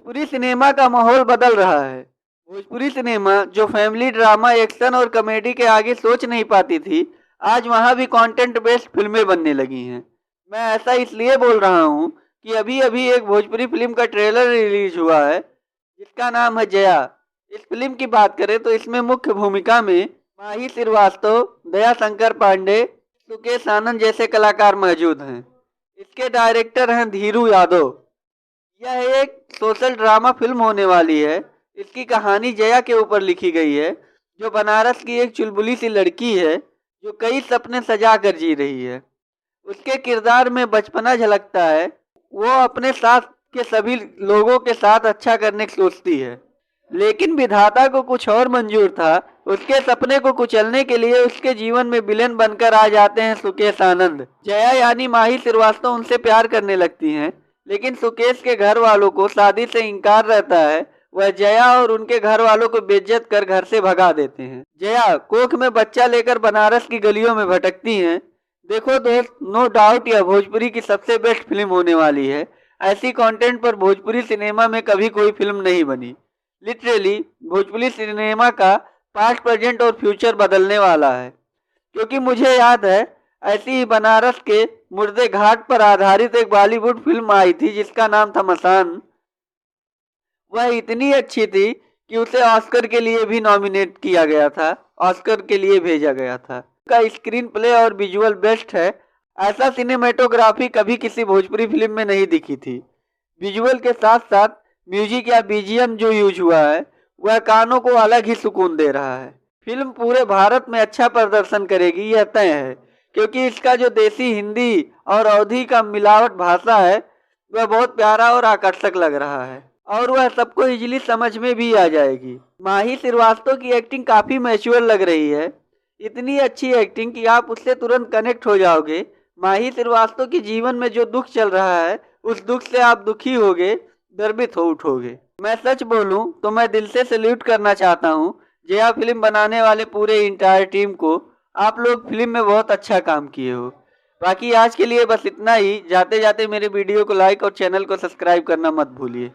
Bhojpuri cinema का माहौल बदल रहा है। भोजपुरी सिनेमा जो फैमिली ड्रामा, एक्शन और कॉमेडी के आगे सोच नहीं पाती थी, आज वहाँ भी कंटेंट बेस्ड फिल्में बनने लगी हैं। मैं ऐसा इसलिए बोल रहा हूँ कि अभी-अभी एक भोजपुरी फिल्म का ट्रेलर रिलीज हुआ है, जिसका नाम है जया। इस फिल्म की बात करें तो इसमें मुख्य भूमिका में माही श्रीवास्तव, दया शंकर पांडे, सुकेश आनंद जैसे कलाकार मौजूद हैं। इसके डायरेक्टर हैं धीरू यादव। यह एक सोशल ड्रामा फिल्म होने वाली है। इसकी कहानी जया के ऊपर लिखी गई है, जो बनारस की एक चुलबुली सी लड़की है, जो कई सपने सजा कर जी रही है। उसके किरदार में बचपना झलकता है। वो अपने साथ के सभी लोगों के साथ अच्छा करने की सोचती है, लेकिन विधाता को कुछ और मंजूर था। उसके सपने को कुचलने के लिए उसके जीवन में विलेन बनकर आ जाते हैं सुकेश आनंद। जया यानी माही श्रीवास्तव उनसे प्यार करने लगती हैं, लेकिन सुकेश के घर वालों को शादी से इनकार रहता है। वह जया और उनके घर वालों को बेइज्जत कर घर से भगा देते हैं। जया कोख में बच्चा लेकर बनारस की गलियों में भटकती हैं। देखो दोस्त, नो डाउट यह भोजपुरी की सबसे बेस्ट फिल्म होने वाली है। ऐसी कंटेंट पर भोजपुरी सिनेमा में कभी कोई फिल्म नहीं बनी। लिटरली भोजपुरी सिनेमा का पास्ट, प्रेजेंट और फ्यूचर बदलने वाला है। क्योंकि मुझे याद है, ऐसी ही बनारस के मुर्दे घाट पर आधारित एक बॉलीवुड फिल्म आई थी जिसका नाम था मसान। वह इतनी अच्छी थी कि उसे ऑस्कर के लिए भी नॉमिनेट किया गया था, ऑस्कर के लिए भेजा गया था। का स्क्रीन प्ले और विजुअल बेस्ट है। ऐसा सिनेमेटोग्राफी कभी किसी भोजपुरी फिल्म में नहीं दिखी थी। विजुअल के साथ साथ म्यूजिक या बीजीएम जो यूज हुआ है, वह कानों को अलग ही सुकून दे रहा है। फिल्म पूरे भारत में अच्छा प्रदर्शन करेगी, यह तय है, क्योंकि इसका जो देसी हिंदी और अवधी का मिलावट भाषा है, वह बहुत प्यारा और आकर्षक लग रहा है, और वह सबको इजीली समझ में भी आ जाएगी। माही श्रीवास्तव की एक्टिंग काफी मैच्योर लग रही है। इतनी अच्छी एक्टिंग कि आप उससे तुरंत कनेक्ट हो जाओगे। माही श्रीवास्तव के जीवन में जो दुख चल रहा है, उस दुख से आप दुखी होगे, गर्वित हो उठोगे। मैं सच बोलूं तो मैं दिल से सैल्यूट करना चाहता हूं जया फिल्म बनाने वाले पूरे इंटायर टीम को। आप लोग फिल्म में बहुत अच्छा काम किए हो। बाकी आज के लिए बस इतना ही। जाते जाते मेरे वीडियो को लाइक और चैनल को सब्सक्राइब करना मत भूलिए।